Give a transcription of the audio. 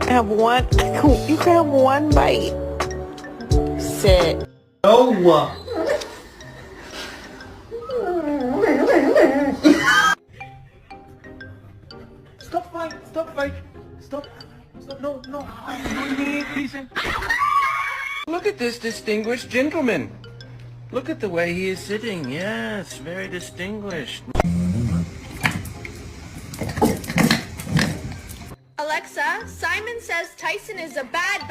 Have one. You can have one bite. Sit. No. Stop fight. Stop fight. Stop. Stop. No. No. Look at this distinguished gentleman. Look at the way he is sitting. Yes, very distinguished. Alexa, Simon says Tyson is a bad